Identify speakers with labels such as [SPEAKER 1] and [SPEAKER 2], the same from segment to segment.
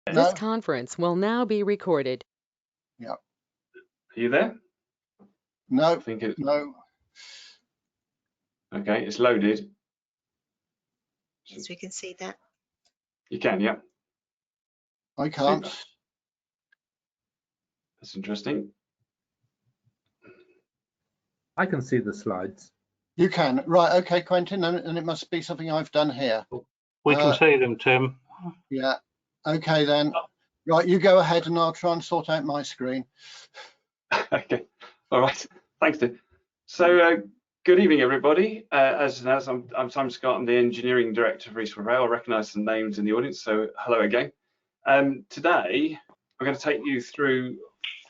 [SPEAKER 1] This conference will now be recorded.
[SPEAKER 2] Yeah.
[SPEAKER 3] Are you there?
[SPEAKER 2] No.
[SPEAKER 3] I think it.
[SPEAKER 2] No.
[SPEAKER 3] Okay, it's loaded.
[SPEAKER 4] Yes, we can see that.
[SPEAKER 3] You can, yeah.
[SPEAKER 2] I can't.
[SPEAKER 3] Super. That's interesting.
[SPEAKER 5] I can see the slides.
[SPEAKER 2] You can. Right. Okay, Quentin. And it must be something I've done here.
[SPEAKER 6] We can see them, Tim.
[SPEAKER 2] Yeah. Okay, then. Right. You go ahead and I'll try and sort out my screen.
[SPEAKER 3] Okay. All right. Thanks, Tim. So, good evening, everybody. As announced, I'm Simon Scott. I'm the Engineering Director for East West Rail. I recognise some names in the audience, so hello again. Today, we're going to take you through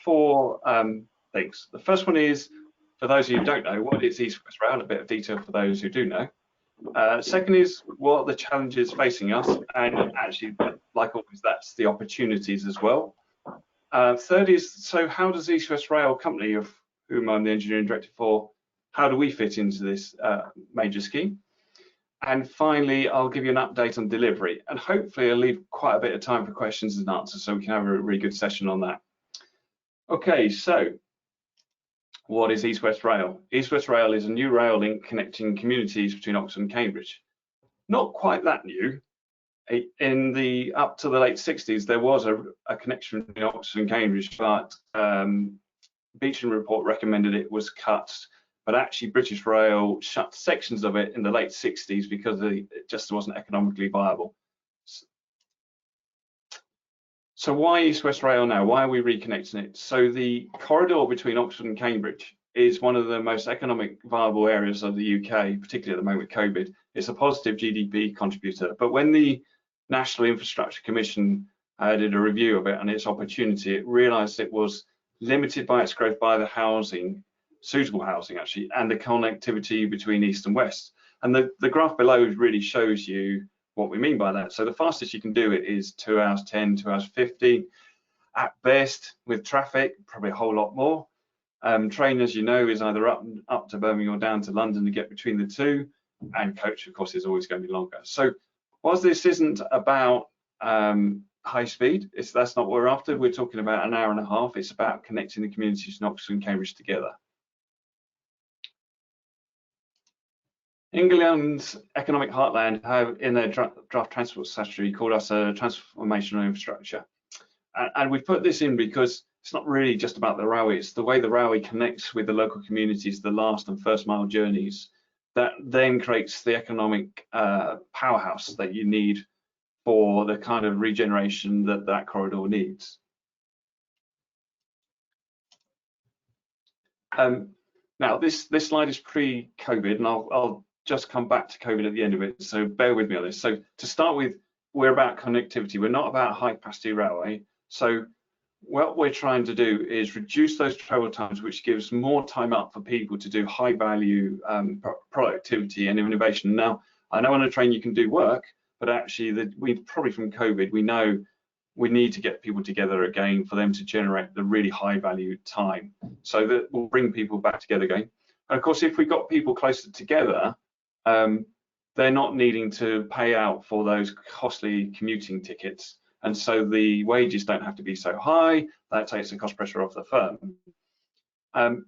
[SPEAKER 3] four things. The first one is, for those of you who don't know, what is East West Rail? A bit of detail for those who do know. Second is, what are the challenges facing us? And actually, like always, that's the opportunities as well. Third is, so how does East West Rail Company, of whom I'm the Engineering Director for, how do we fit into this major scheme? And finally, I'll give you an update on delivery, and hopefully I'll leave quite a bit of time for questions and answers so we can have a really good session on that. Okay, so what is East West Rail? East West Rail is a new rail link connecting communities between Oxford and Cambridge. Not quite that new. In the up to the late 60s, there was a connection between Oxford and Cambridge, but Beecham report recommended it was cut. But actually, British Rail shut sections of it in the late 60s because it just wasn't economically viable. So why East West Rail now? Why are we reconnecting it? So the corridor between Oxford and Cambridge is one of the most economic viable areas of the UK, particularly at the moment with COVID. It's a positive GDP contributor. But when the National Infrastructure Commission did a review of it and its opportunity, it realised it was limited by its growth by the housing, suitable housing actually, and the connectivity between east and west. And the graph below really shows you what we mean by that. So the fastest you can do it is 2 hours 10, 2 hours 15 at best with traffic, probably a whole lot more. Train, as you know, is either up to Birmingham or down to London to get between the two, and coach, of course, is always going to be longer. So whilst this isn't about high speed, that's not what we're after. We're talking about an hour and a half. It's about connecting the communities in Oxford and Cambridge together. England's economic heartland have in their draft transport strategy called us a transformational infrastructure. And we've put this in because it's not really just about the railway, it's the way the railway connects with the local communities, the last and first mile journeys, that then creates the economic powerhouse that you need for the kind of regeneration that corridor needs. Now, this slide is pre-COVID, and I'll just come back to COVID at the end of it, so bear with me on this. So to start with, we're about connectivity. We're not about high capacity railway. So what we're trying to do is reduce those travel times, which gives more time up for people to do high value productivity and innovation. Now, I know on a train you can do work, but actually we probably from COVID, we know we need to get people together again for them to generate the really high value time. So that will bring people back together again. And of course, if we got people closer together, they're not needing to pay out for those costly commuting tickets. And so the wages don't have to be so high. That takes the cost pressure off the firm.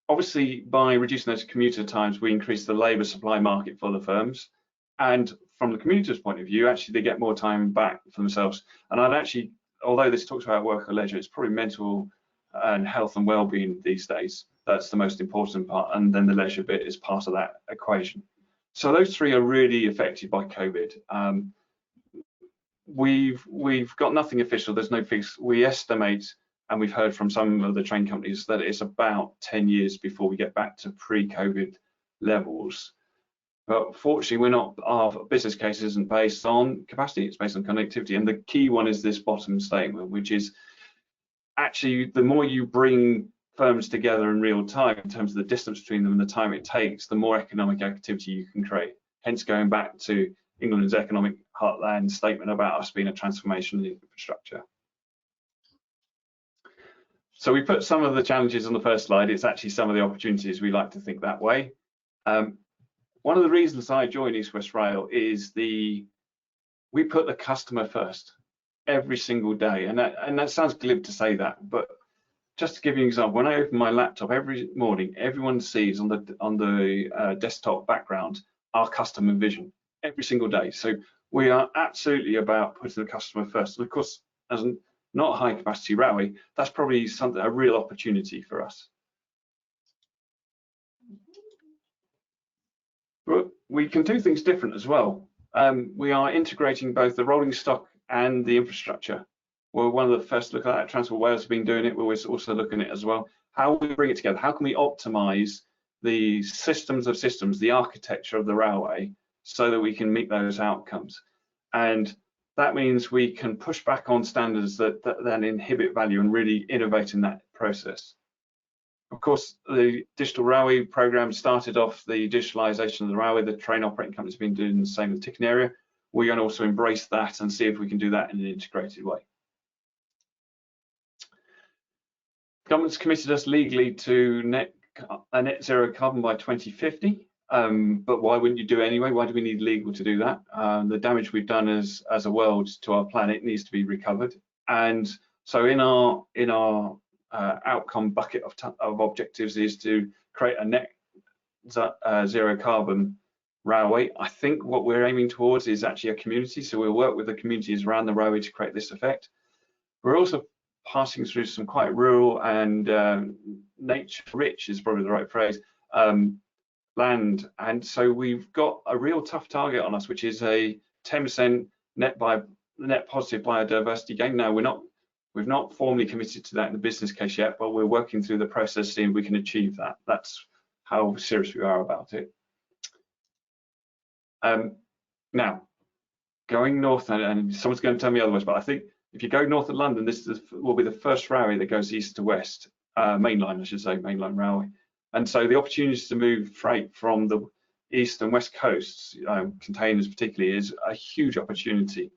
[SPEAKER 3] Obviously, by reducing those commuter times, we increase the labour supply market for the firms. And from the commuter's point of view, actually, they get more time back for themselves. And I'd actually, although this talks about work or leisure, it's probably mental and health and well-being these days. That's the most important part. And then the leisure bit is part of that equation. So those three are really affected by COVID. We've got nothing official, there's no fix. We estimate, and we've heard from some of the train companies, that it's about 10 years before we get back to pre-COVID levels. But fortunately, our business case isn't based on capacity, it's based on connectivity. And the key one is this bottom statement, which is actually the more you bring firms together in real time in terms of the distance between them and the time it takes, the more economic activity you can create. Hence going back to England's economic heartland statement about us being a transformational infrastructure. So we put some of the challenges on the first slide. It's actually some of the opportunities. We like to think that way. One of the reasons I joined East West Rail is we put the customer first. every single day. And that sounds glib to say that, but just to give you an example, when I open my laptop every morning, everyone sees on the desktop background our customer vision every single day. So we are absolutely about putting the customer first. And of course, as not a high capacity railway, that's probably a real opportunity for us. But we can do things different as well. We are integrating both the rolling stock and the infrastructure. We're one of the first to look at that. Transport Wales has been doing it. We're also looking at it as well. How we bring it together? How can we optimize the systems of systems, the architecture of the railway, so that we can meet those outcomes? And that means we can push back on standards that then inhibit value and really innovate in that process. Of course, the digital railway program started off the digitalization of the railway. The train operating companies have been doing the same in the ticketing area. We're going to also embrace that and see if we can do that in an integrated way. Government's committed us legally to net zero carbon by 2050, but why wouldn't you do it anyway? Why do we need legal to do that? The damage we've done as a world to our planet needs to be recovered, and so in our outcome bucket of objectives is to create a net zero carbon railway. I think what we're aiming towards is actually a community, so we'll work with the communities around the railway to create this effect. We're also passing through some quite rural and nature rich is probably the right phrase, land, and so we've got a real tough target on us, which is a 10% net positive biodiversity gain. Now we've not formally committed to that in the business case yet, but we're working through the process to see if we can achieve that. That's how serious we are about it. Now, going north, and someone's going to tell me otherwise, but I think if you go north of London, this will be the first railway that goes east to west, mainline, I should say, mainline railway. And so the opportunities to move freight from the east and west coasts, containers particularly, is a huge opportunity.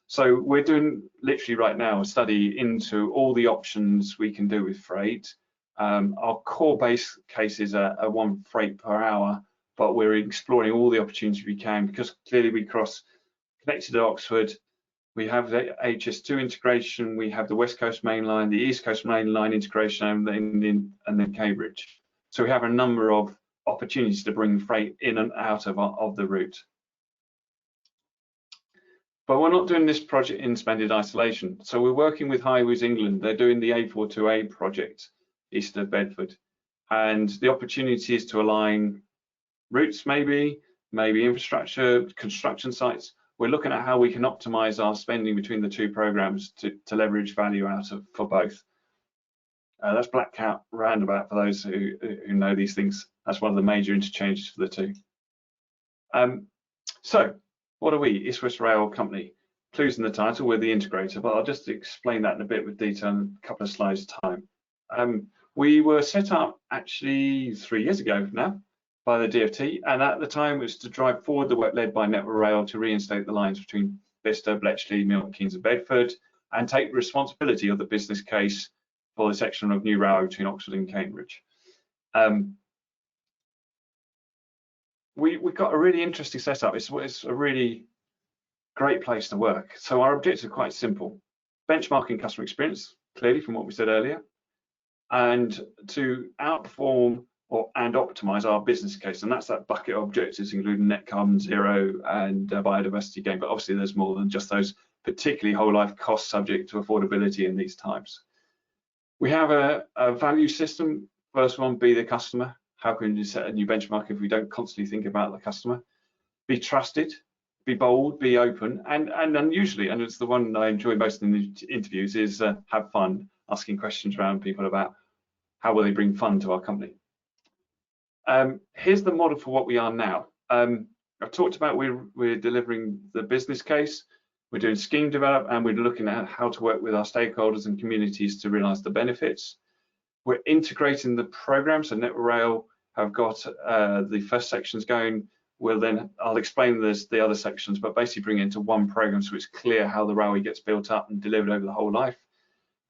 [SPEAKER 3] So we're doing literally right now a study into all the options we can do with freight. Our core base case is a 1 freight per hour, but we're exploring all the opportunities we can, because clearly we cross connected to Oxford. We have the HS2 integration, we have the West Coast Main Line, the East Coast Main Line integration, and then Cambridge. So we have a number of opportunities to bring freight in and out of the route. But we're not doing this project in splendid isolation. So we're working with Highways England. They're doing the A42A project east of Bedford. And the opportunity is to align routes, maybe infrastructure, construction sites. We're looking at how we can optimize our spending between the two programs to leverage value out of for both. That's Black Cat Roundabout for those who know these things. That's one of the major interchanges for the two. So what are we? East West Rail Company. Clues in the title, we're the integrator, but I'll just explain that in a bit with detail in a couple of slides time. We were set up actually 3 years ago now by the DfT, and at the time it was to drive forward the work led by Network Rail to reinstate the lines between Bicester, Bletchley, Milton, Keynes and Bedford, and take responsibility of the business case for the section of new railway between Oxford and Cambridge. We've got a really interesting setup. It's a really great place to work. So our objectives are quite simple. Benchmarking customer experience, clearly from what we said earlier, and to outperform and optimize our business case, and that's that bucket of objectives, including net carbon zero and biodiversity gain, but obviously there's more than just those, particularly whole life costs subject to affordability in these times. We have a value system. First one, be the customer. How can you set a new benchmark if we don't constantly think about the customer? Be trusted, be bold, be open, and unusually, and it's the one I enjoy most in the interviews, is have fun, asking questions around people about how will they bring fun to our company. Here's the model for what we are now. I've talked about we're delivering the business case, we're doing scheme develop, and we're looking at how to work with our stakeholders and communities to realise the benefits. We're integrating the program, so Network Rail have got the first sections going. I'll explain the other sections, but basically bring it into one program so it's clear how the railway gets built up and delivered over the whole life.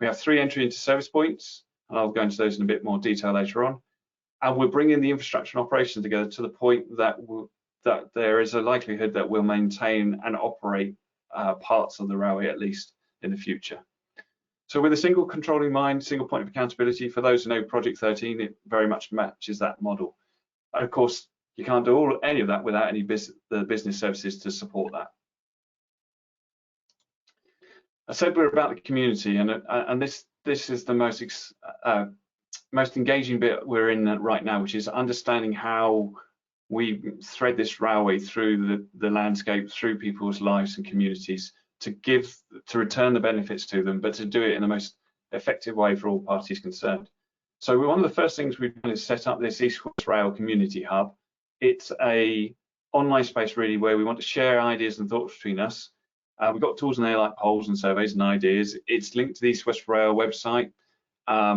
[SPEAKER 3] We have 3 entry into service points, and I'll go into those in a bit more detail later on. And we're bringing the infrastructure and operations together to the point that there is a likelihood that we'll maintain and operate parts of the railway at least in the future. So with a single controlling mind, single point of accountability, for those who know Project 13, it very much matches that model. And of course, you can't do any of that without any the business services to support that. I said we're about the community, and this is the most engaging bit we're in right now, which is understanding how we thread this railway through the landscape, through people's lives and communities, to return the benefits to them, but to do it in the most effective way for all parties concerned. So one of the first things we've done is set up this East West Rail Community Hub. It's a online space really where we want to share ideas and thoughts between us. We've got tools in there like polls and surveys and ideas. It's linked to the East West Rail website.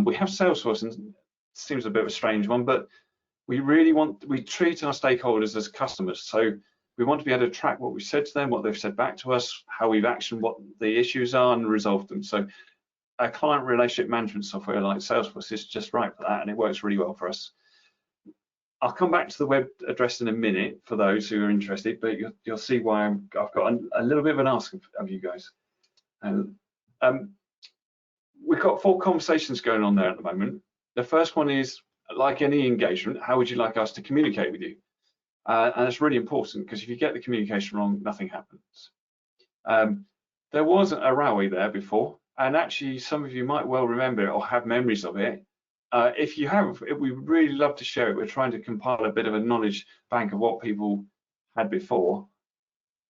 [SPEAKER 3] We have Salesforce, and it seems a bit of a strange one, but we treat our stakeholders as customers. So we want to be able to track what we've said to them, what they've said back to us, how we've actioned what the issues are and resolved them. So a client relationship management software like Salesforce is just right for that, and it works really well for us. I'll come back to the web address in a minute for those who are interested, but you'll see why I've got a little bit of an ask of you guys. We've got 4 conversations going on there at the moment. The first one is, like any engagement, how would you like us to communicate with you? And it's really important, because if you get the communication wrong, nothing happens. There wasn't a railway there before, and actually some of you might well remember it or have memories of it. If you have, we would really love to share it. We're trying to compile a bit of a knowledge bank of what people had before.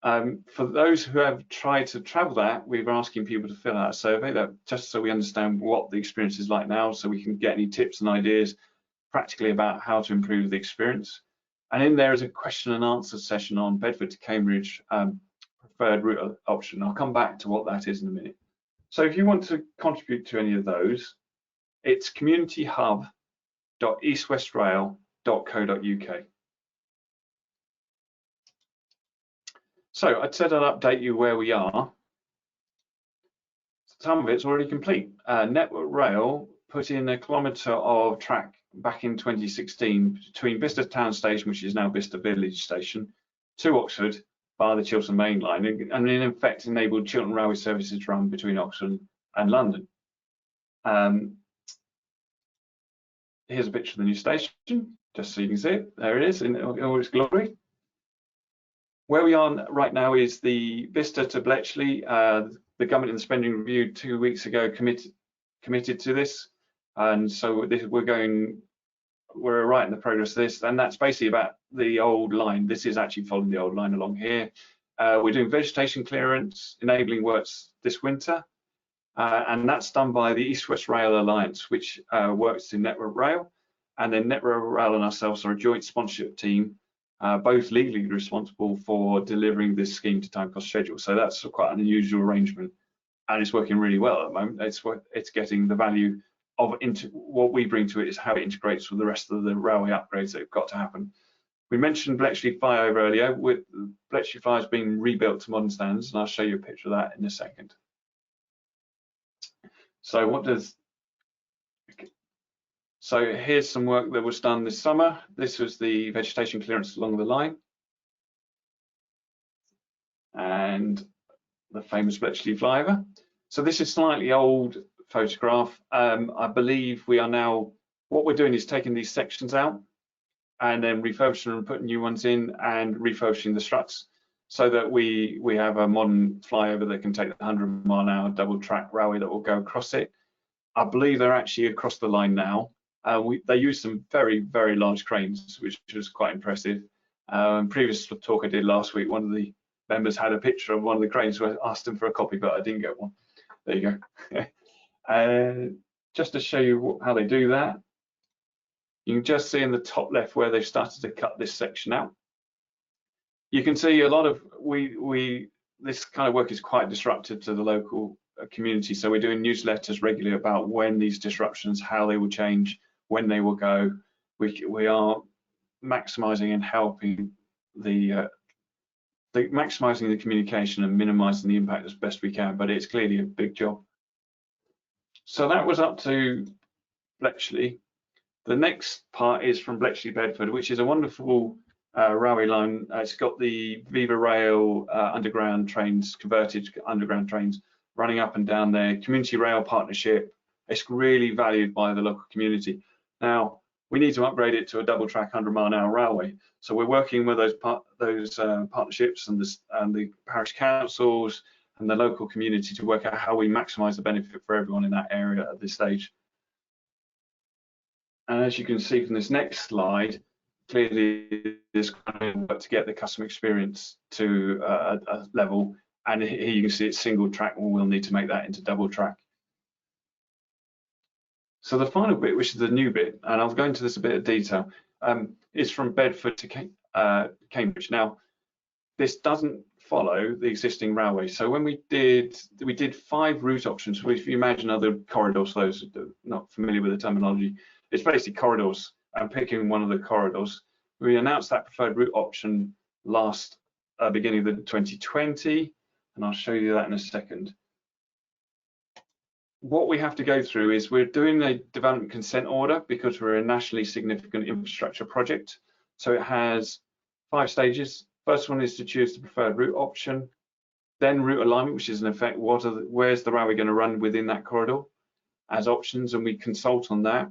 [SPEAKER 3] For those who have tried to travel that, we're asking people to fill out a survey, that just so we understand what the experience is like now, so we can get any tips and ideas practically about how to improve the experience. And in there is a question and answer session on Bedford to Cambridge preferred route option. I'll come back to what that is in a minute. So if you want to contribute to any of those, it's communityhub.eastwestrail.co.uk. So I'd said I'd update you where we are. Some of it's already complete. Network Rail put in a kilometre of track back in 2016 between Bicester Town Station, which is now Bicester Village Station, to Oxford via the Chiltern Main Line, and in effect enabled Chiltern Railway services to run between Oxford and London. Here's a picture of the new station, just so you can see it. There it is in all its glory. Where we are right now is the Bicester to Bletchley. The government in the spending review 2 weeks ago committed to this, and so we're right in the progress of this, and that's basically about the old line. This is actually following the old line along here. We're doing vegetation clearance, enabling works this winter, and that's done by the East West Rail Alliance, which works in Network Rail, and then Network Rail and ourselves are a joint sponsorship team, both legally responsible for delivering this scheme to time cost schedule. So that's quite an unusual arrangement, and it's working really well at the moment. It's getting the value of what we bring to it is how it integrates with the rest of the railway upgrades that have got to happen. We mentioned Bletchley Flyover earlier. With Bletchley Flyover being rebuilt to modern standards, and I'll show you a picture of that in a second. So here's some work that was done this summer. This was the vegetation clearance along the line, and the famous Bletchley Flyover. So this is slightly old photograph. I believe what we're doing is taking these sections out and then refurbishing them and putting new ones in, and refurbishing the struts so that we have a modern flyover that can take the 100-mile-an-hour double track railway that will go across it. I believe they're actually across the line now. They use some very, very large cranes, which was quite impressive. Previous talk I did last week, one of the members had a picture of one of the cranes, so I asked him for a copy, but I didn't get one. There you go. Just to show you how they do that, you can just see in the top left where they've started to cut this section out. You can see a lot of this kind of work is quite disruptive to the local community, so we're doing newsletters regularly about when these disruptions, how they will change, when they will go. We are maximising and helping maximising the communication and minimising the impact as best we can, but it's clearly a big job. So that was up to Bletchley. The next part is from Bletchley Bedford, which is a wonderful railway line. It's got the Viva Rail underground trains, converted underground trains running up and down there, community rail partnership. It's really valued by the local community. Now, we need to upgrade it to a double track 100-mile-an-hour railway. So we're working with those partnerships and the parish councils and the local community to work out how we maximise the benefit for everyone in that area at this stage. And as you can see from this next slide, clearly this kind of work to get the customer experience to a level. And here you can see it's single track, and we'll need to make that into double track. So the final bit, which is the new bit, and I'll go into this a bit of detail, is from Bedford to Cambridge. Now, this doesn't follow the existing railway. So when we did 5 route options. If you imagine other corridors, those who are not familiar with the terminology, it's basically corridors. I'm picking one of the corridors. We announced that preferred route option last beginning of the 2020, and I'll show you that in a second. What we have to go through is we're doing a development consent order because we're a nationally significant infrastructure project. So it has 5 stages. First one is to choose the preferred route option, then route alignment, which is in effect where's the railway going to run within that corridor as options, and we consult on that.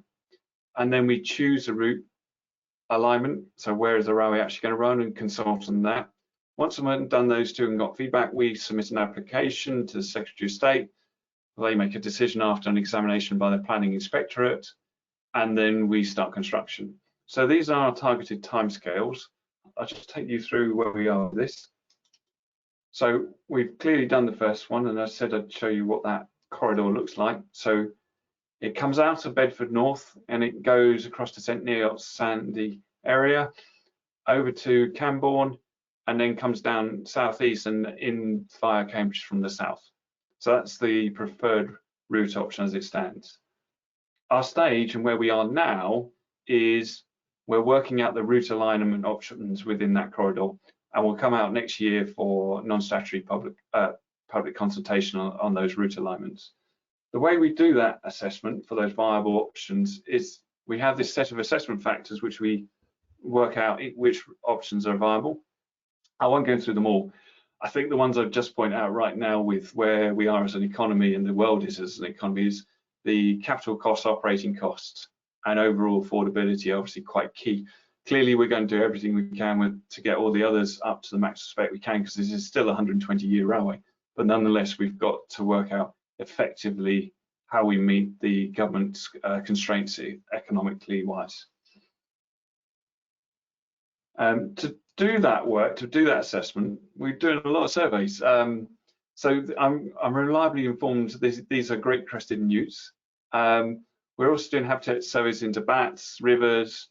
[SPEAKER 3] And then we choose a route alignment, so where is the railway actually going to run, and consult on that. Once we've done those 2 and got feedback, we submit an application to the Secretary of State. They make a decision after an examination by the Planning Inspectorate, and then we start construction. So these are our targeted timescales. I'll just take you through where we are with this. So we've clearly done the first one, and I said I'd show you what that corridor looks like. So it comes out of Bedford North, and it goes across the St Neots Sandy area, over to Camborne, and then comes down southeast and in via Cambridge from the south. So that's the preferred route option as it stands. Our stage and where we are now is we're working out the route alignment options within that corridor, and we'll come out next year for non-statutory public consultation on those route alignments. The way we do that assessment for those viable options is we have this set of assessment factors which we work out which options are viable. I won't go through them all. I think the ones I've just pointed out right now with where we are as an economy and the world is as an economy is the capital costs, operating costs, and overall affordability are obviously quite key. Clearly, we're going to do everything we can to get all the others up to the maximum spec we can, because this is still a 120-year railway. But nonetheless, we've got to work out effectively how we meet the government's constraints economically wise. To do that work, to do that assessment, we're doing a lot of surveys. So I'm reliably informed these are great crested newts. We're also doing habitat surveys into bats, rivers,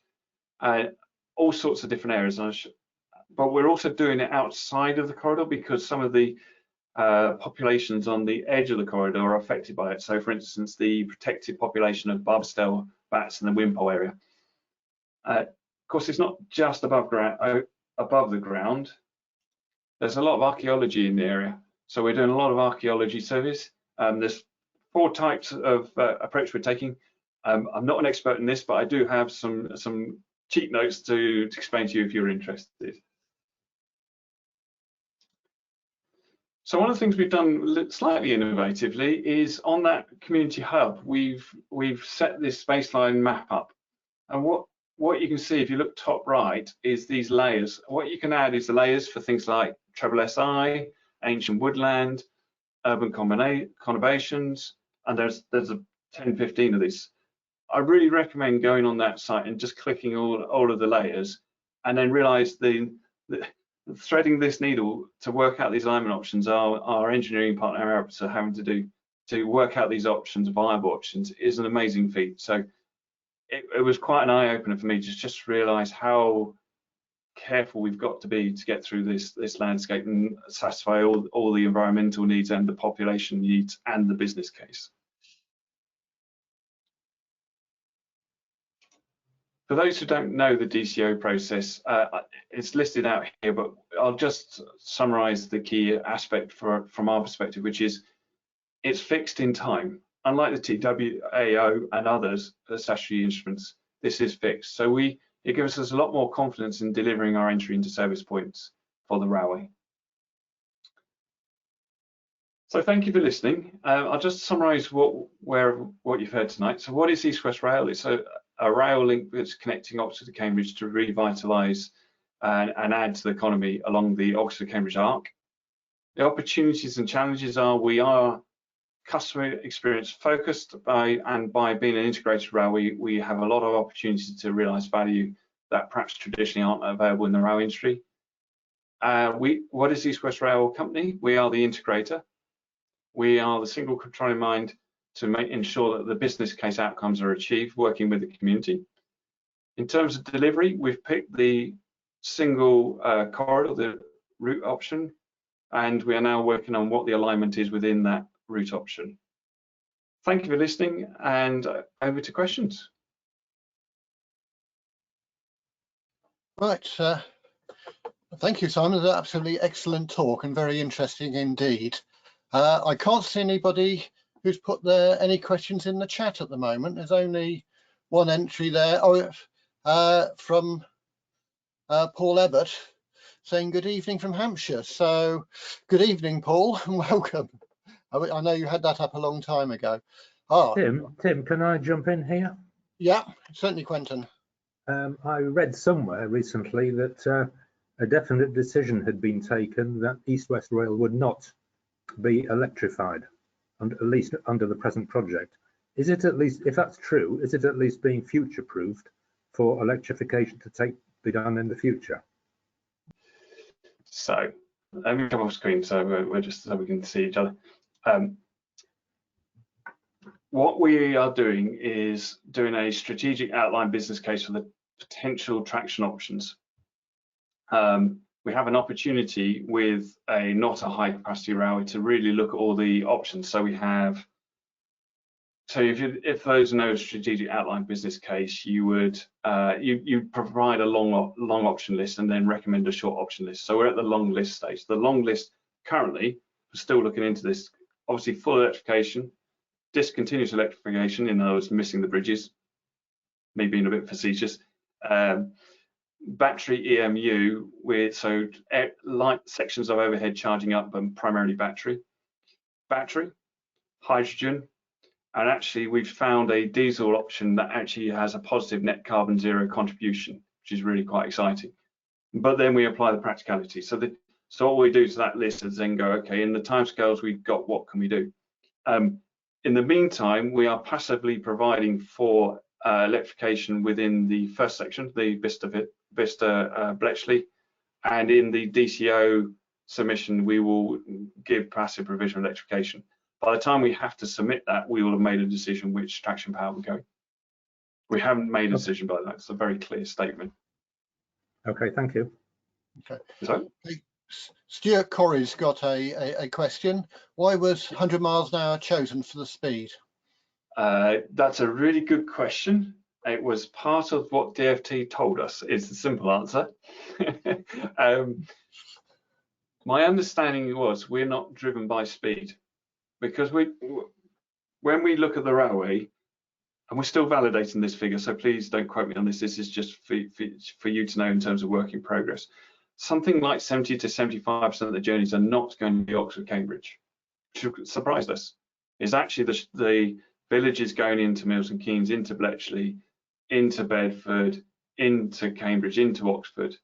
[SPEAKER 3] all sorts of different areas. But we're also doing it outside of the corridor because some of the populations on the edge of the corridor are affected by it. So, for instance, the protected population of barbstell bats in the Wimpole area. Of course, it's not just above the ground. There's a lot of archaeology in the area. So we're doing a lot of archaeology surveys. There's 4 types of approach we're taking. I'm not an expert in this, but I do have some cheat notes to explain to you if you're interested. So one of the things we've done slightly innovatively is on that community hub, we've set this baseline map up. And what you can see if you look top right is these layers. What you can add is the layers for things like treble SI, ancient woodland, urban conurbations, and there's 10, 15 of these. I really recommend going on that site and just clicking all of the layers, and then realize threading this needle to work out these alignment options our engineering partner Arabs are having to do to work out these options, viable options, is an amazing feat. So it was quite an eye-opener for me to just realize how careful we've got to be to get through this landscape and satisfy all the environmental needs and the population needs and the business case. For those who don't know the DCO process, it's listed out here, but I'll just summarize the key aspect from our perspective, which is it's fixed in time. Unlike the TWAO and others, the statutory instruments, this is fixed. So it gives us a lot more confidence in delivering our entry into service points for the railway. So thank you for listening. I'll just summarise what you've heard tonight. So what is East West Rail? It's a rail link that's connecting Oxford to Cambridge to revitalise and add to the economy along the Oxford-Cambridge arc. The opportunities and challenges are we are customer experience focused by being an integrated rail, we have a lot of opportunities to realise value that perhaps traditionally aren't available in the rail industry. What is East West Rail Company? We are the integrator. We are the single controlling mind to ensure that the business case outcomes are achieved, working with the community. In terms of delivery, we've picked the single corridor, the route option, and we are now working on what the alignment is within that route option. Thank you for listening, and over to questions.
[SPEAKER 2] Right. Thank you, Simon. It was an absolutely excellent talk and very interesting indeed. I can't see anybody who's put any questions in the chat at the moment. There's only one entry there from Paul Ebbott saying good evening from Hampshire. So good evening, Paul, and welcome. I know you had that up a long time ago.
[SPEAKER 5] Tim, can I jump in here?
[SPEAKER 2] Yeah, certainly, Quentin.
[SPEAKER 5] I read somewhere recently that a definite decision had been taken that East West Rail would not be electrified, at least under the present project. Is it at least, if that's true, is it at least being future-proofed for electrification to be done in the future?
[SPEAKER 3] So let me come off screen so we're just so we can see each other. What we are doing is doing a strategic outline business case for the potential traction options. We have an opportunity with not a high capacity railway to really look at all the options. So we have, if those know a strategic outline business case, you would you provide a long option list and then recommend a short option list. So we're at the long list stage. The long list currently, we're still looking into this. Obviously, full electrification, discontinuous electrification, in other words, missing the bridges. Me being a bit facetious. Battery EMU with light sections of overhead charging up, but primarily battery, hydrogen, and actually we've found a diesel option that actually has a positive net carbon zero contribution, which is really quite exciting. But then we apply the practicality. So what we do to that list is then go, okay, in the timescales we've got, what can we do? In the meantime, we are passively providing for electrification within the first section, the Bicester Bletchley, and in the DCO submission, we will give passive provision of electrification. By the time we have to submit that, we will have made a decision which traction power we're going. We haven't made a decision by that. It's a very clear statement.
[SPEAKER 5] Okay, thank you.
[SPEAKER 2] Okay.
[SPEAKER 3] So,
[SPEAKER 2] Stuart Corrie's got a question. Why was 100 miles an hour chosen for the speed?
[SPEAKER 3] That's a really good question. It was part of what DFT told us, is the simple answer. My understanding was we're not driven by speed, because when we look at the railway, and we're still validating this figure, so please don't quote me on this. This is just for you to know in terms of work in progress. Something like 70 to 75% of the journeys are not going to be Oxford-Cambridge, which surprised us. Is actually the villages going into Milton Keynes, into Bletchley, into Bedford, into Cambridge, into Oxford.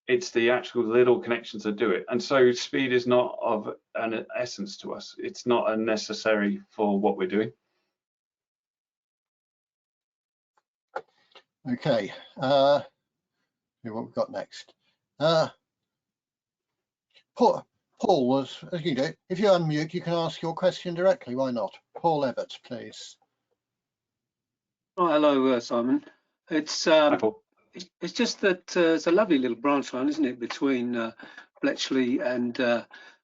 [SPEAKER 3] It's the actual little connections that do it. And so speed is not of an essence to us. It's not a necessary for what we're doing.
[SPEAKER 2] Okay, what we've got next. Paul was, as you do, if you unmute, you can ask your question directly. Why not? Paul Ebbott, please.
[SPEAKER 6] Oh, hello, Simon. It's just that it's a lovely little branch line, isn't it, between Bletchley and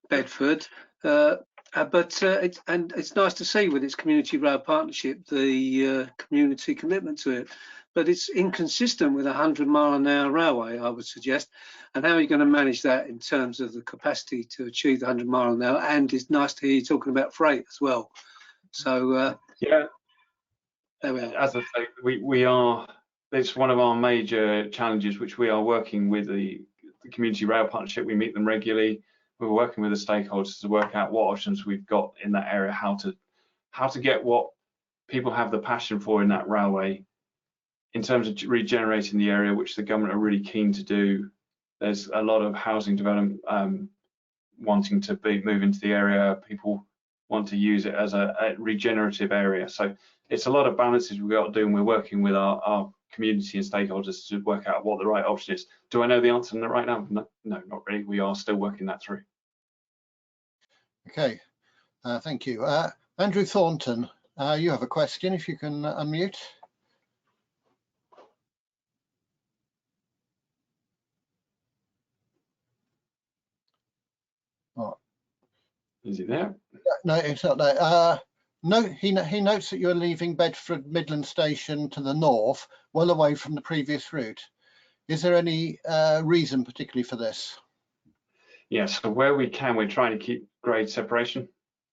[SPEAKER 6] Bedford. But it's nice to see with its community rail partnership the community commitment to it. But it's inconsistent with a 100-mile-an-hour railway, I would suggest. And how are you going to manage that in terms of the capacity to achieve the 100 mile an hour? And it's nice to hear you talking about freight as well. So
[SPEAKER 3] yeah,
[SPEAKER 6] there we are.
[SPEAKER 3] As I say, we are. It's one of our major challenges, which we are working with the community rail partnership. We meet them regularly. we're working with the stakeholders to work out what options we've got in that area, how to get what people have the passion for in that railway in terms of regenerating the area, which the government are really keen to do. There's a lot of housing development wanting to move into the area. People want to use it as a regenerative area. So it's a lot of balances we've got to do, and we're working with our community and stakeholders to work out what the right option is. Do I know the answer right now? No, not really. We are still working that through.
[SPEAKER 2] Okay, thank you. Andrew Thornton, you have a question, if you can unmute. Oh.
[SPEAKER 3] Is he there?
[SPEAKER 2] No, it's not there. No, he notes that you're leaving Bedford Midland Station to the north, well away from the previous route. Is there any reason particularly for this?
[SPEAKER 3] Yes, so where we can, we're trying to keep grade separation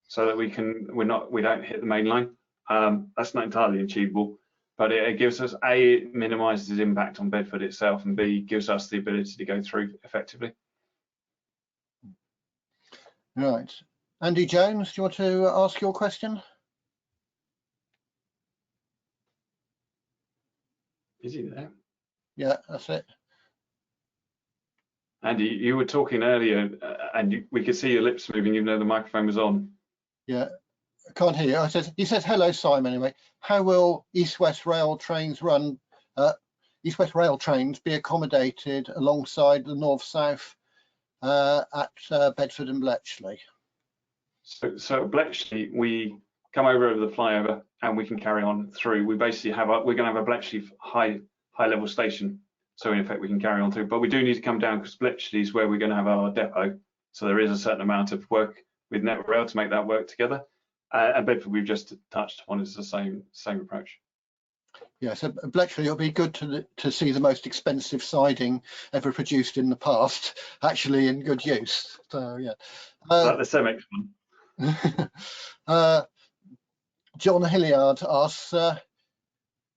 [SPEAKER 3] so that we don't hit the main line. That's not entirely achievable, but it gives us, A, it minimises impact on Bedford itself, and B, gives us the ability to go through effectively.
[SPEAKER 2] Right. Andy Jones, do you want to ask your question?
[SPEAKER 3] Is he there?
[SPEAKER 2] Yeah, that's it.
[SPEAKER 3] Andy, you were talking earlier, and we could see your lips moving even though the microphone was on.
[SPEAKER 2] Yeah, I can't hear you. He says, hello, Simon, anyway. How will East-West Rail trains run, East-West Rail trains be accommodated alongside the North-South at Bedford and Bletchley?
[SPEAKER 3] So at Bletchley, we come over the flyover and we can carry on through. We basically we're going to have a Bletchley high level station. So in effect, we can carry on through, but we do need to come down because Bletchley is where we're going to have our depot. So there is a certain amount of work with Network Rail to make that work together. And Bedford, we've just touched upon, is the same approach. Yeah,
[SPEAKER 2] so Bletchley, it'll be good to see the most expensive siding ever produced in the past actually in good use. So yeah.
[SPEAKER 3] Like the Cemex one.
[SPEAKER 2] John Hilliard asks,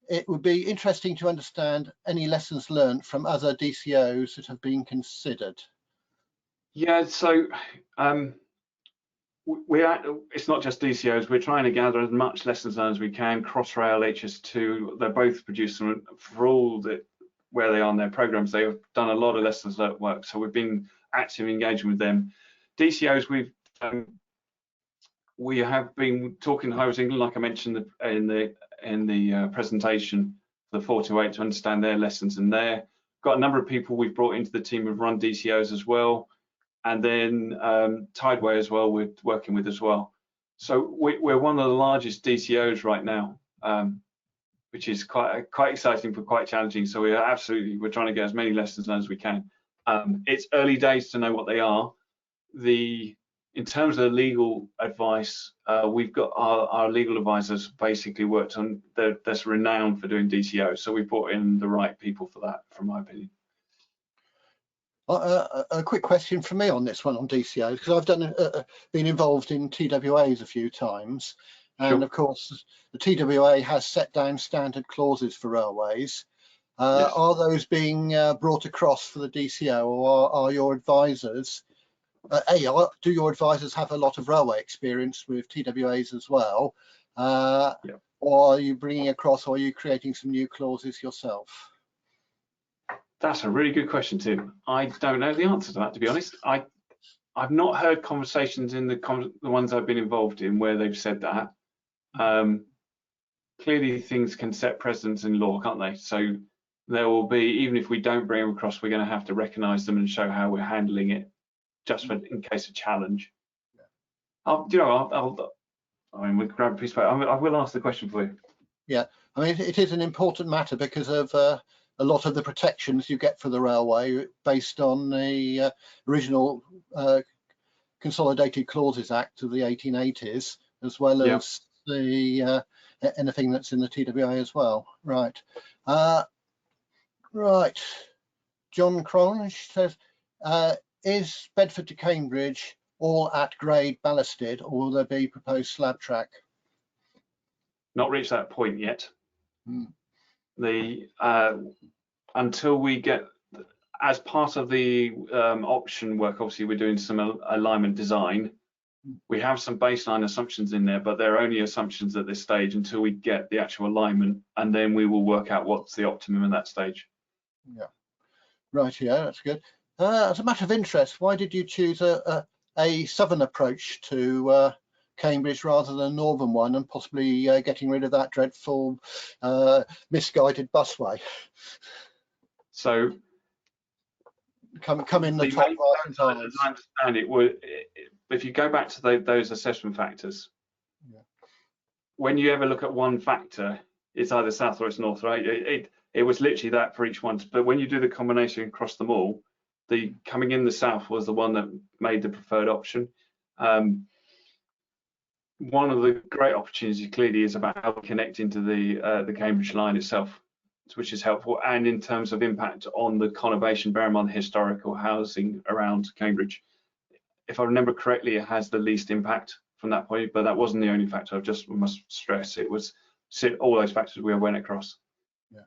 [SPEAKER 2] it would be interesting to understand any lessons learned from other DCOs that have been considered.
[SPEAKER 3] Yeah, so it's not just DCOs. We're trying to gather as much lessons learned as we can. Crossrail, HS2, they're both producing for all where they are in their programs. They have done a lot of lessons learned work, so we've been actively engaging with them. DCOs, we have been talking to Highways England, like I mentioned in the presentation, the 428, to understand their lessons, and there got a number of people we've brought into the team who've run DCOs as well, and then Tideway as well we're working with as well. So we're one of the largest DCOs right now, which is quite exciting but quite challenging. So we're trying to get as many lessons learned as we can. It's early days to know what they are. In terms of legal advice, we've got our legal advisors basically worked on, that's renowned for doing DCO. So we brought in the right people for that, from my opinion.
[SPEAKER 2] A quick question from me on this one on DCO, because I've been involved in TWAs a few times, and sure. Of course the TWA has set down standard clauses for railways. Yes. Are those being brought across for the DCO, or are your advisors? Do your advisors have a lot of railway experience with TWAs as well? Yeah. Or are you bringing across, or are you creating some new clauses yourself?
[SPEAKER 3] That's a really good question, Tim. I don't know the answer to that, to be honest. I've not heard conversations in the ones I've been involved in where they've said that. Clearly, things can set precedents in law, can't they? So there will be, even if we don't bring them across, we're going to have to recognise them and show how we're handling it, just in case of challenge. I mean, we can grab a piece of paper. I will ask the question for you.
[SPEAKER 2] Yeah, I mean, it is an important matter because of a lot of the protections you get for the railway based on the original Consolidated Clauses Act of the 1880s, as well as the anything that's in the TWA as well. Right. Right. John Cronish says, is Bedford to Cambridge all at grade ballasted, or will there be proposed slab track?
[SPEAKER 3] Not reached that point yet. Until we get as part of the option work, obviously we're doing some alignment design. We have some baseline assumptions in there, but they're only assumptions at this stage until we get the actual alignment, and then we will work out what's the optimum at that stage.
[SPEAKER 2] Yeah, right. Yeah, that's good. As a matter of interest, why did you choose a southern approach to Cambridge rather than a northern one, and possibly getting rid of that dreadful misguided busway?
[SPEAKER 3] So
[SPEAKER 2] come in the top right
[SPEAKER 3] as I understand it, if you go back to those assessment factors, yeah, when you ever look at one factor, it's either south or it's north, right? It was literally that for each one. But when you do the combination across them all, the coming in the south was the one that made the preferred option. One of the great opportunities clearly is about how we connect into the Cambridge line itself, which is helpful, and in terms of impact on the conurbation, bear in mind the historical housing around Cambridge. If I remember correctly, it has the least impact from that point, but that wasn't the only factor. I must stress it was all those factors we went across.
[SPEAKER 2] Yeah.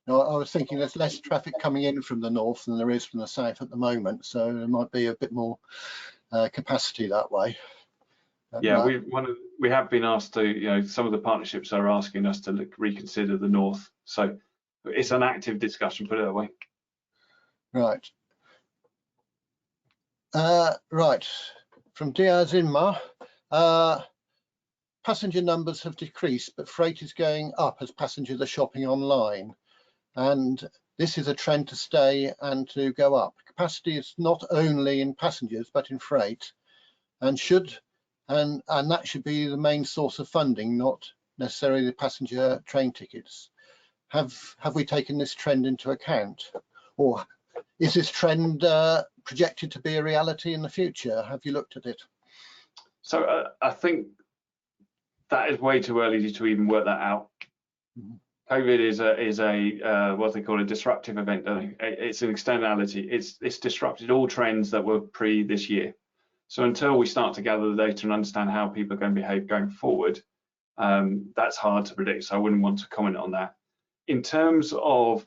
[SPEAKER 2] No, I was thinking there's less traffic coming in from the north than there is from the south at the moment, so there might be a bit more capacity that way.
[SPEAKER 3] Yeah, we have been asked to, some of the partnerships are asking us to reconsider the north, so it's an active discussion, put it that way.
[SPEAKER 2] Right. Right, from Diaz Inma, passenger numbers have decreased, but freight is going up as passengers are shopping online. And this is a trend to stay and to go up. Capacity is not only in passengers, but in freight, and that should be the main source of funding, not necessarily the passenger train tickets. Have we taken this trend into account? Or is this trend projected to be a reality in the future? Have you looked at it?
[SPEAKER 3] So I think that is way too early to even work that out. Mm-hmm. COVID is a what they call a disruptive event. It's an externality. It's disrupted all trends that were pre this year. So until we start to gather the data and understand how people are going to behave going forward, that's hard to predict. So I wouldn't want to comment on that. In terms of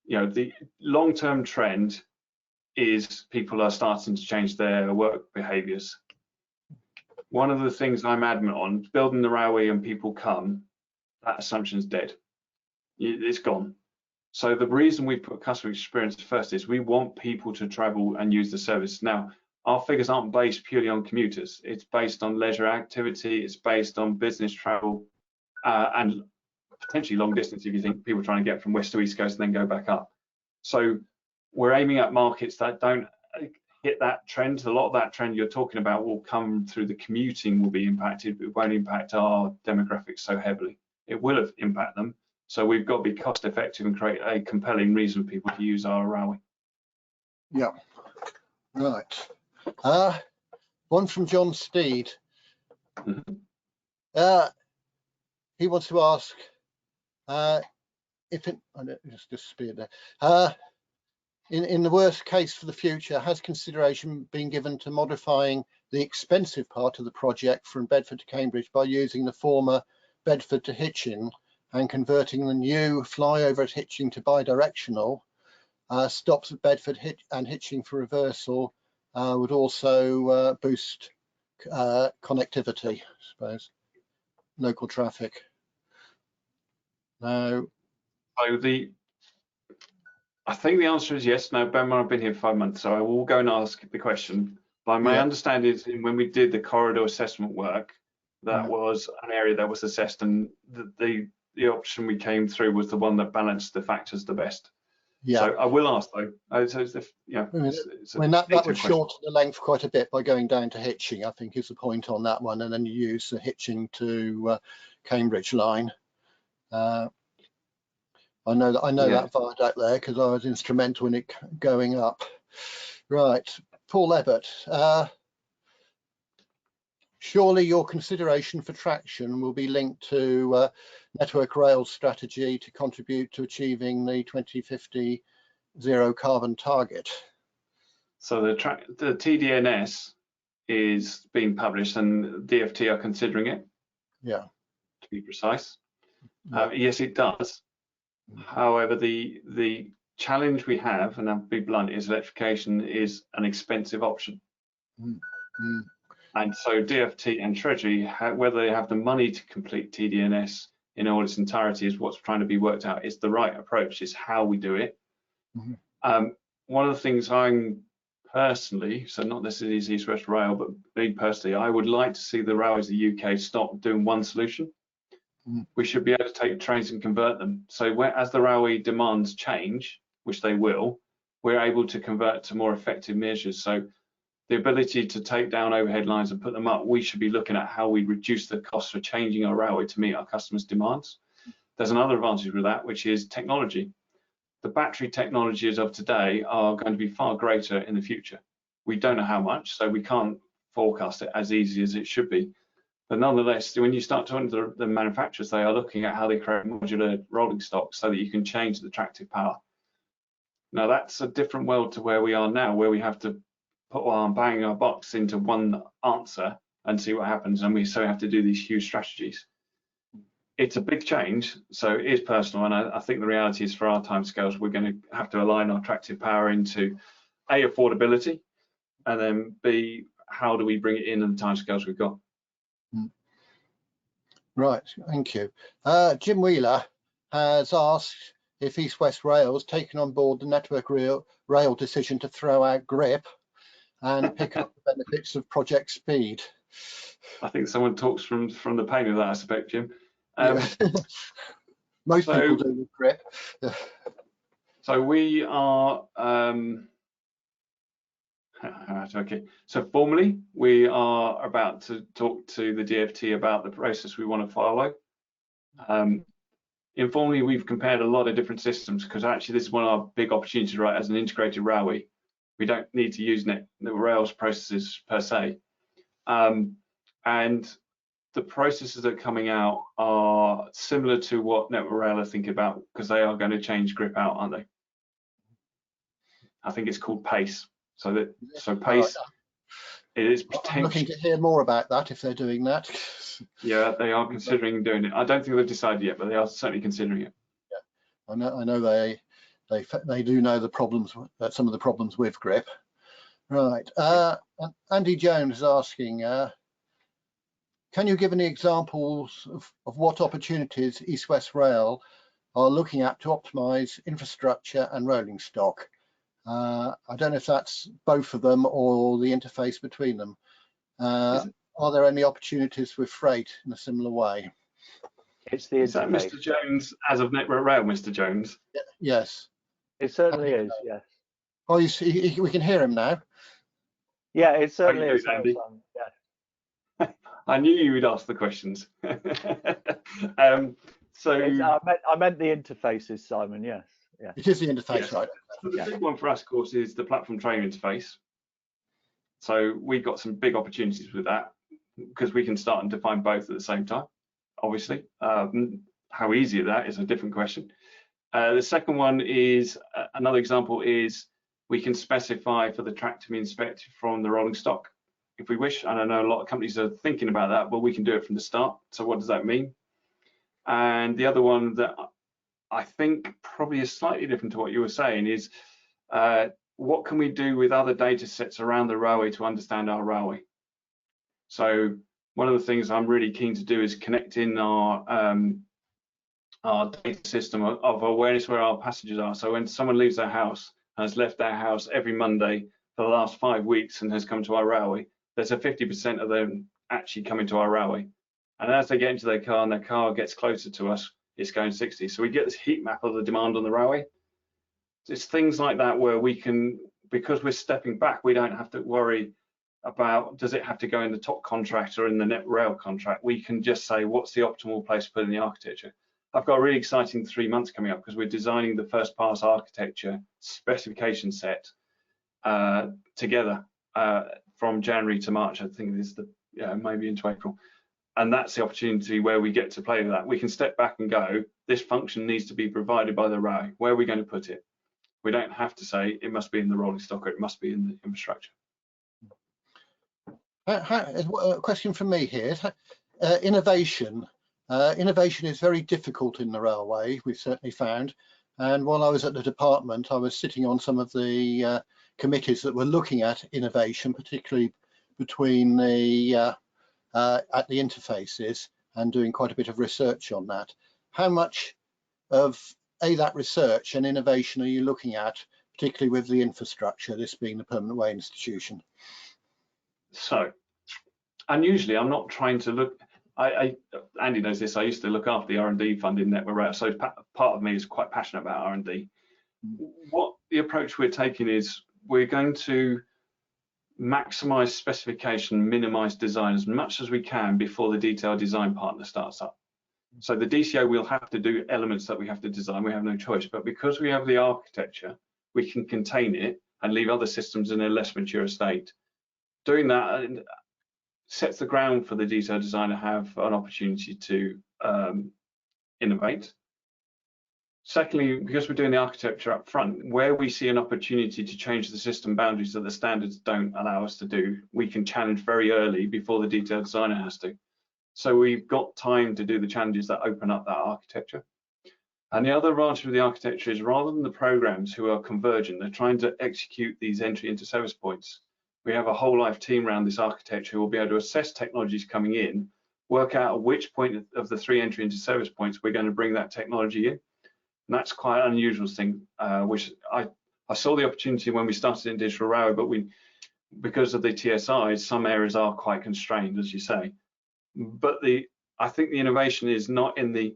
[SPEAKER 3] the long-term trend is people are starting to change their work behaviours. One of the things I'm adamant on, building the railway and people come, that assumption's dead. It's gone. So the reason we put customer experience first is we want people to travel and use the service. Now, our figures aren't based purely on commuters. It's based on leisure activity. It's based on business travel and potentially long distance if you think people trying to get from west to east coast and then go back up. So we're aiming at markets that don't hit that trend. A lot of that trend you're talking about will come through the commuting will be impacted, but it won't impact our demographics so heavily. It will have impact them. So we've got to be cost effective and create a compelling reason for people to use our railway.
[SPEAKER 2] Yeah, right. One from John Steed. Mm-hmm. He wants to ask if it, I just disappeared there. In the worst case for the future, has consideration been given to modifying the expensive part of the project from Bedford to Cambridge by using the former Bedford to Hitchin and converting the new flyover at Hitchin to bidirectional? Stops at Bedford and Hitchin for reversal would also boost connectivity, I suppose, local traffic. Now,
[SPEAKER 3] I think the answer is yes. Now, Ben, I've been here for 5 months, so I will go and ask the question. But my understanding is when we did the corridor assessment work, that was an area that was assessed, and the option we came through was the one that balanced the factors the best. Yeah. So I will ask though.
[SPEAKER 2] That would shorten the length quite a bit by going down to Hitchin, I think is the point on that one, and then you use the Hitchin to Cambridge line. I know that viaduct there because I was instrumental in it going up. Right, Paul Ebbett. Surely your consideration for traction will be linked to Network Rail's strategy to contribute to achieving the 2050 zero carbon target.
[SPEAKER 3] So the TDNS is being published and DFT are considering it.
[SPEAKER 2] Yeah.
[SPEAKER 3] To be precise. Yes, it does. However, the challenge we have, and I'll be blunt, is electrification is an expensive option. And so DFT and Treasury, whether they have the money to complete TD&S in all its entirety is what's trying to be worked out. It's the right approach, it's how we do it. One of the things I'm personally, so not necessarily East West Rail, but me personally, I would like to see the railways of the UK stop doing one solution. We should be able to take trains and convert them. So as the railway demands change, which they will, we're able to convert to more effective measures. So the ability to take down overhead lines and put them up, we should be looking at how we reduce the cost for changing our railway to meet our customers' demands. There's another advantage with that, which is technology. The battery technologies of today are going to be far greater in the future. We don't know how much, so we can't forecast it as easy as it should be. But nonetheless, when you start talking to the manufacturers, they are looking at how they create modular rolling stock so that you can change the tractive power. Now, that's a different world to where we are now, where we have to bang our box into one answer and see what happens, and we have to do these huge strategies. It's a big change, so it is personal, and I think the reality is for our timescales, we're going to have to align our tractive power into A, affordability, and then B, how do we bring it in and the timescales we've got.
[SPEAKER 2] Right, thank you. Jim Wheeler has asked if East West Rail has taken on board the Network Rail decision to throw out grip and pick up the benefits of Project Speed.
[SPEAKER 3] I think someone talks from the pain of that, I suspect, Jim.
[SPEAKER 2] Most people do with grip.
[SPEAKER 3] So we are okay. So formally, we are about to talk to the DFT about the process we want to follow. Informally, we've compared a lot of different systems because actually this is one of our big opportunities, right? As an integrated railway, we don't need to use the rails processes per se, and the processes that are coming out are similar to what Network Rail are thinking about because they are going to change grip out, aren't they? I think it's called PACE. So PACE, it is potential.
[SPEAKER 2] I'm looking to hear more about that if they're doing that.
[SPEAKER 3] Yeah, they are considering doing it. I don't think they've decided yet, but they are certainly considering it.
[SPEAKER 2] Yeah, I know they do know the problems, some of the problems with grip. Right. Andy Jones is asking, can you give any examples of what opportunities East West Rail are looking at to optimise infrastructure and rolling stock? I don't know if that's both of them or the interface between them. Are there any opportunities with freight in a similar way?
[SPEAKER 7] It's the interface.
[SPEAKER 3] Is that Mr. Jones as of Network Rail, Mr. Jones?
[SPEAKER 2] Yes.
[SPEAKER 7] It certainly is, yes.
[SPEAKER 2] Oh, we can hear him now.
[SPEAKER 7] Yeah, it certainly is.
[SPEAKER 3] Andy.
[SPEAKER 7] Yeah.
[SPEAKER 3] I knew you would ask the questions. So
[SPEAKER 7] I meant the interfaces, Simon. Yes. Yeah.
[SPEAKER 2] It is the interface,
[SPEAKER 3] yes.
[SPEAKER 2] right?
[SPEAKER 3] So the big one for us, of course, is the platform train interface. So we've got some big opportunities with that because we can start and define both at the same time. Obviously, how easy that is a different question. The second one is another example is we can specify for the track to be inspected from the rolling stock if we wish. And I know a lot of companies are thinking about that, but we can do it from the start. So what does that mean? And the other one that I think probably is slightly different to what you were saying is what can we do with other data sets around the railway to understand our railway? So one of the things I'm really keen to do is connect in our data system of awareness where our passengers are. So when someone leaves their house and has left their house every Monday for the last 5 weeks and has come to our railway, there's a 50% of them actually coming to our railway. And as they get into their car and their car gets closer to us, it's going 60. So we get this heat map of the demand on the railway. It's things like that where we can, because we're stepping back, we don't have to worry about does it have to go in the top contract or in the net rail contract. We can just say what's the optimal place to put in the architecture. I've got a really exciting 3 months coming up because we're designing the first pass architecture specification set together from January to March. I think this is the maybe into April. And that's the opportunity where we get to play with that. We can step back and go, this function needs to be provided by the railway. Where are we going to put it? We don't have to say it must be in the rolling stock or it must be in the infrastructure.
[SPEAKER 2] A question from me here. Innovation. Innovation is very difficult in the railway, we've certainly found. And while I was at the department, I was sitting on some of the committees that were looking at innovation, particularly between the at the interfaces, and doing quite a bit of research on that. How much of that research and innovation are you looking at, particularly with the infrastructure, this being the Permanent Way Institution?
[SPEAKER 3] So, unusually, I'm not trying to look. Andy knows this. I used to look after the R&D funding network, so part of me is quite passionate about R&D. What the approach we're taking is we're going to maximize specification, minimize design as much as we can before the detailed design partner starts up. So the DCO will have to do elements that we have to design. We have no choice, but because we have the architecture, we can contain it and leave other systems in a less mature state. Doing that sets the ground for the detailed designer to have an opportunity to innovate. Secondly, because we're doing the architecture up front, where we see an opportunity to change the system boundaries that the standards don't allow us to do, we can challenge very early before the detailed designer has to. So we've got time to do the challenges that open up that architecture. And the other advantage of the architecture is rather than the programs who are convergent, they're trying to execute these entry into service points. We have a whole life team around this architecture who will be able to assess technologies coming in, work out at which point of the 3 entry into service points we're going to bring that technology in. And that's quite an unusual thing, which I saw the opportunity when we started in Digital Railway, but because of the TSIs, some areas are quite constrained, as you say. But I think the innovation is not in the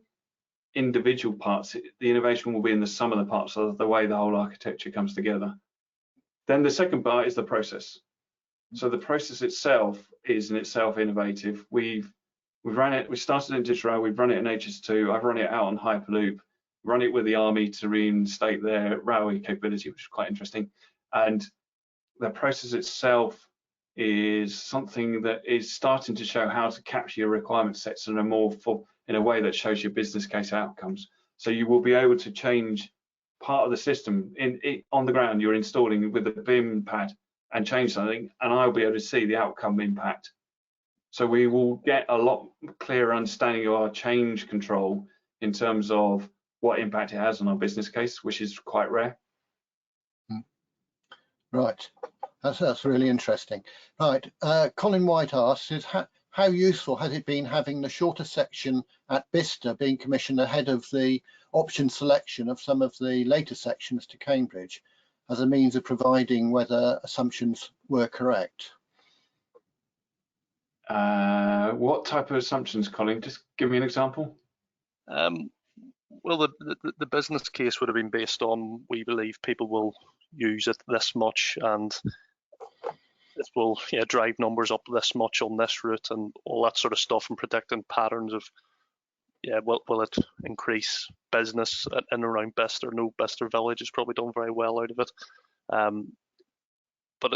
[SPEAKER 3] individual parts. The innovation will be in the sum of the parts of the way the whole architecture comes together. Then the second part is the process. So the process itself is in itself innovative. We've run it. We started in Digital Rail. We've run it in HS2. I've run it out on Hyperloop. Run it with the Army to reinstate their railway capability, which is quite interesting. And the process itself is something that is starting to show how to capture your requirement sets in a way that shows your business case outcomes. So you will be able to change part of the system on the ground you're installing with a BIM pad and change something, and I'll be able to see the outcome impact. So we will get a lot clearer understanding of our change control in terms of what impact it has on our business case, which is quite rare.
[SPEAKER 2] Right, that's really interesting. Right, Colin White asks, how useful has it been having the shorter section at Bicester being commissioned ahead of the option selection of some of the later sections to Cambridge as a means of providing whether assumptions were correct?
[SPEAKER 3] What type of assumptions, Colin? Just give me an example.
[SPEAKER 8] Well, the business case would have been based on, we believe people will use it this much and it will drive numbers up this much on this route and all that sort of stuff, and predicting patterns of, will it increase business in and around Bicester? No, Bicester Village has probably done very well out of it. But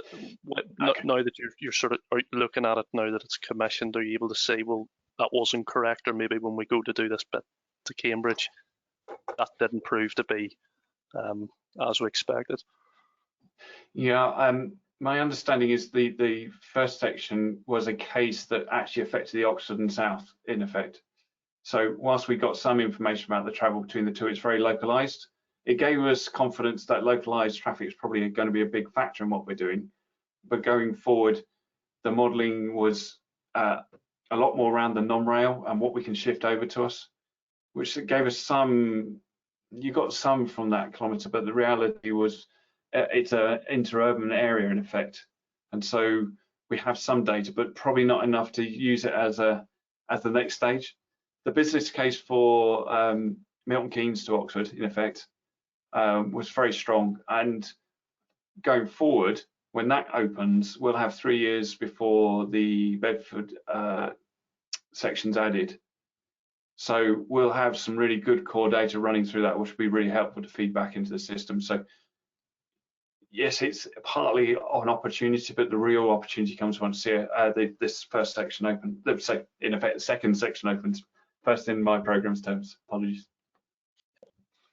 [SPEAKER 8] now that you're sort of looking at it now that it's commissioned, are you able to say, well, that wasn't correct, or maybe when we go to do this bit to Cambridge, that didn't prove to be as we expected?
[SPEAKER 3] Yeah, my understanding is the first section was a case that actually affected the Oxford and South in effect. So whilst we got some information about the travel between the two, it's very localized. It gave us confidence that localized traffic is probably going to be a big factor in what we're doing. But going forward, the modeling was a lot more around the non-rail and what we can shift over to us, which gave us some, you got some from that kilometre, but the reality was it's an interurban area in effect. And so we have some data, but probably not enough to use it as the next stage. The business case for Milton Keynes to Oxford, in effect, was very strong. And going forward, when that opens, we'll have 3 years before the Bedford section's added. So we'll have some really good core data running through that, which will be really helpful to feed back into the system. So yes, it's partly an opportunity, but the real opportunity comes once this first section open. Let's say, in effect, the second section opens first in my program's terms. Apologies.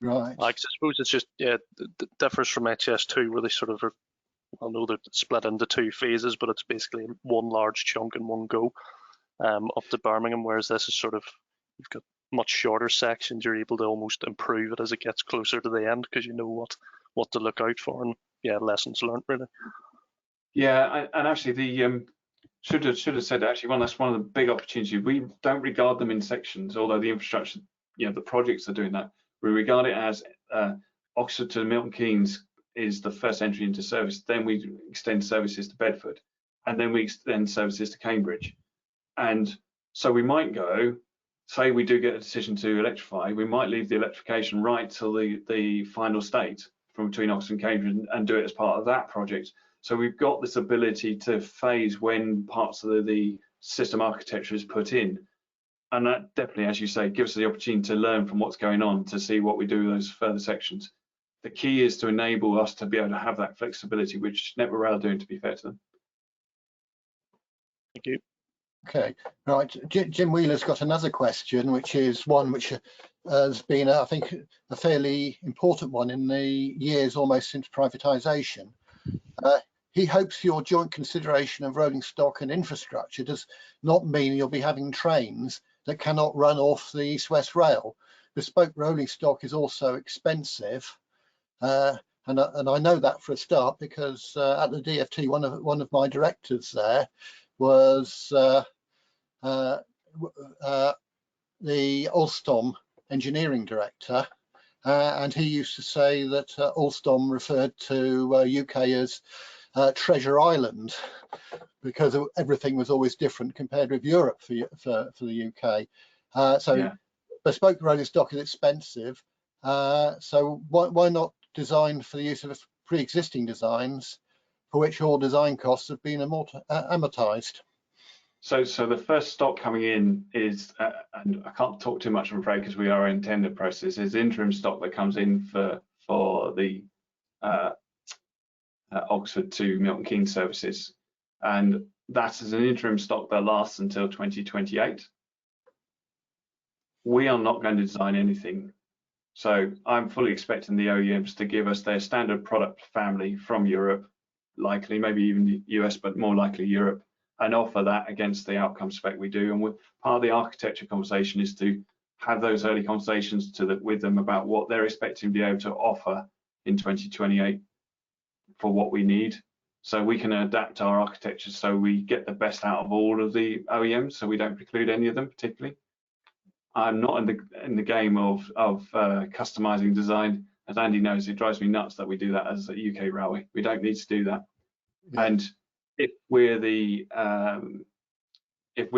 [SPEAKER 2] Right.
[SPEAKER 8] I suppose it's just, it differs from HS2, where they sort of are, I know they're split into 2 phases, but it's basically one large chunk in one go up to Birmingham, whereas this is sort of, you've got much shorter sections, you're able to almost improve it as it gets closer to the end, because you know what to look out for, and yeah, lessons learned really.
[SPEAKER 3] Yeah, and actually the should have said actually that's one of the big opportunities. We don't regard them in sections, although the infrastructure, the projects are doing that. We regard it as Oxford to Milton Keynes is the first entry into service. Then we extend services to Bedford, and then we extend services to Cambridge. And so we might go, say we do get a decision to electrify, we might leave the electrification right till the final state from between Oxford and Cambridge and do it as part of that project. So we've got this ability to phase when parts of the system architecture is put in. And that definitely, as you say, gives us the opportunity to learn from what's going on, to see what we do with those further sections. The key is to enable us to be able to have that flexibility, which Network Rail are doing, to be fair to them.
[SPEAKER 8] Thank you.
[SPEAKER 2] Okay, right. Jim Wheeler's got another question, which is one which has been, I think, a fairly important one in the years almost since privatisation. He hopes your joint consideration of rolling stock and infrastructure does not mean you'll be having trains that cannot run off the East-West Rail. Bespoke rolling stock is also expensive, and I know that for a start because at the DFT, one of my directors there was the Alstom engineering director, and he used to say that Alstom referred to UK as Treasure Island because everything was always different compared with Europe for the UK. So bespoke rolling stock is expensive. So why not design for the use of pre-existing designs for which all design costs have been amortized?
[SPEAKER 3] So the first stock coming in is, and I can't talk too much, I'm afraid, because we are in tender process, is interim stock that comes in for the Oxford to Milton Keynes services. And that is an interim stock that lasts until 2028. We are not going to design anything. So I'm fully expecting the OEMs to give us their standard product family from Europe, likely, maybe even the US, but more likely Europe, and offer that against the outcome spec we do. And part of the architecture conversation is to have those early conversations with them about what they're expecting to be able to offer in 2028 for what we need. So we can adapt our architecture so we get the best out of all of the OEMs, so we don't preclude any of them particularly. I'm not in the game of customizing design. As Andy knows, it drives me nuts that we do that as a UK railway. We don't need to do that. Yeah. And if we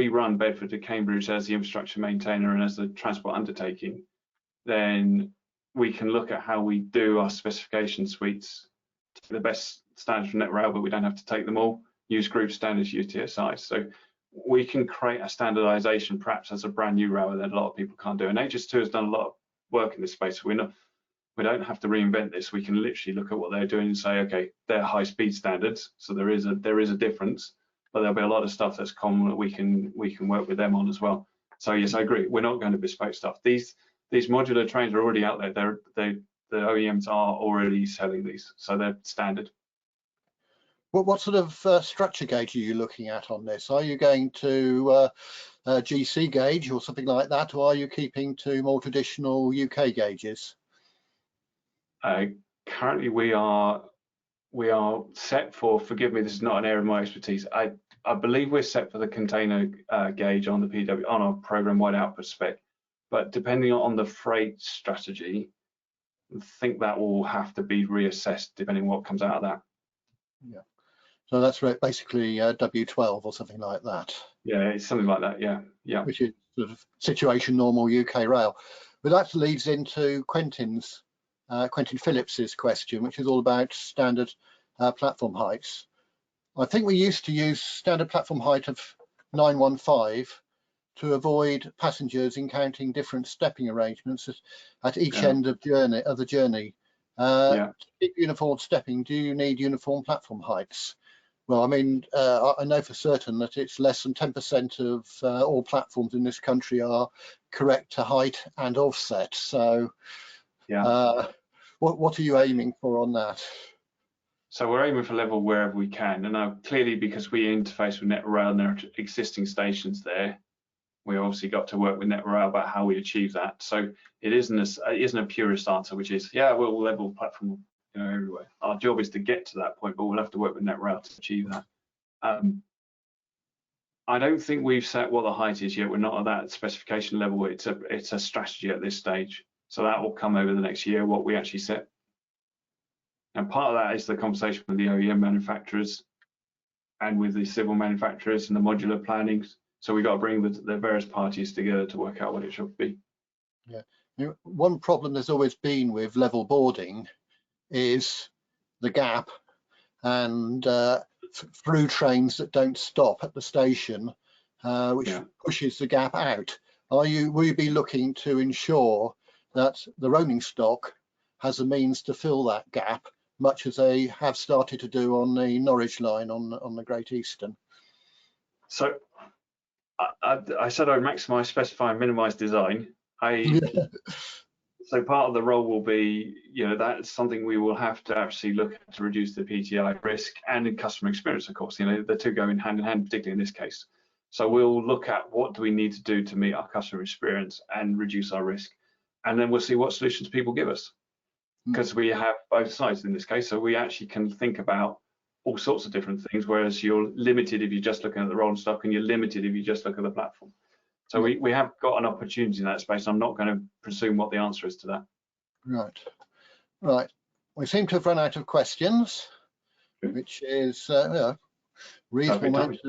[SPEAKER 3] run Bedford to Cambridge as the infrastructure maintainer and as the transport undertaking, then we can look at how we do our specification suites to the best standards from Network Rail, but we don't have to take them all. Use group standards, UTSI. So we can create a standardization perhaps as a brand new railway that a lot of people can't do. And HS2 has done a lot of work in this space. We don't have to reinvent this. We can literally look at what they're doing and say, okay, they're high speed standards, so there is a difference, but there'll be a lot of stuff that's common that we can work with them on as well. So yes, I agree. We're not going to bespoke stuff. These modular trains are already out there. The OEMs are already selling these, so they're standard.
[SPEAKER 2] What sort of structure gauge are you looking at on this? Are you going to GC gauge or something like that, or are you keeping to more traditional UK gauges?
[SPEAKER 3] Currently, we are set for. Forgive me, this is not an area of my expertise. I believe we're set for the container gauge on the PW on our program-wide output spec, but depending on the freight strategy, I think that will have to be reassessed depending on what comes out of that.
[SPEAKER 2] Yeah. So that's basically W12 or something like that.
[SPEAKER 3] Yeah, it's something like that. Yeah, yeah.
[SPEAKER 2] Which is sort of situation normal UK rail. But that leads into Quentin Phillips's question, which is all about standard platform heights. I think we used to use standard platform height of 915 to avoid passengers encountering different stepping arrangements at each end of the journey. To keep uniform stepping, do you need uniform platform heights? Well, I mean, I know for certain that it's less than 10% of all platforms in this country are correct to height and offset. So, what are you aiming for on that?
[SPEAKER 3] So we're aiming for level wherever we can, and now clearly because we interface with Network Rail and there are existing stations there, We obviously got to work with NetRail about how we achieve that. So it isn't a purist answer, which is, yeah, we'll level platform, you know, everywhere. Our job is to get to that point, but we'll have to work with NetRail to achieve that. I don't think we've set what the height is yet. We're not at that specification level. It's a strategy at this stage. So that will come over the next year, what we actually set. And part of that is the conversation with the OEM manufacturers and with the civil manufacturers and the modular planning. So we've got to bring the various parties together to work out what it should be.
[SPEAKER 2] Yeah. You know, one problem there's always been with level boarding is the gap and through trains that don't stop at the station, which pushes the gap out. Will you be looking to ensure that the rolling stock has a means to fill that gap, much as they have started to do on the Norwich line on the Great Eastern? So
[SPEAKER 3] I said I'd maximise, specify, and minimise design. So part of the role will be, you know, that's something we will have to actually look at to reduce the PTI risk and in customer experience, of course. You know, the two go in hand, particularly in this case. So we'll look at what do we need to do to meet our customer experience and reduce our risk. And then we'll see what solutions people give us. Because we have both sides in this case. So we actually can think about all sorts of different things, whereas you're limited if you're just looking at the rolling stock and you're limited if you just look at the platform. So we have got an opportunity in that space. I'm not going to presume what the answer is to that.
[SPEAKER 2] Right. We seem to have run out of questions, which is reasonable amount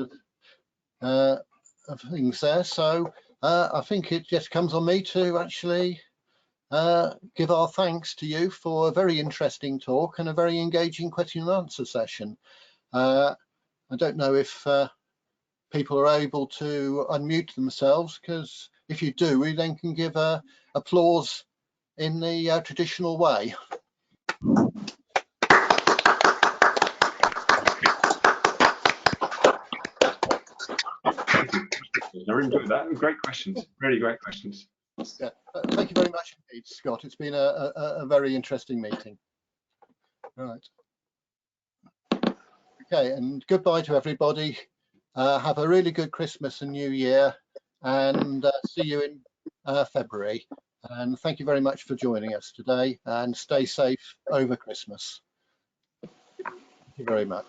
[SPEAKER 2] of things there. So I think it just comes on me to actually give our thanks to you for a very interesting talk and a very engaging question and answer session. I don't know if people are able to unmute themselves, because if you do, we then can give applause in the traditional way.
[SPEAKER 3] I really enjoyed that. Great questions, really great questions.
[SPEAKER 2] Yeah, thank you very much indeed, Scott. It's been a very interesting meeting. Right. Okay, and goodbye to everybody. Have a really good Christmas and New Year, and see you in February. And thank you very much for joining us today, and stay safe over Christmas. Thank you very much.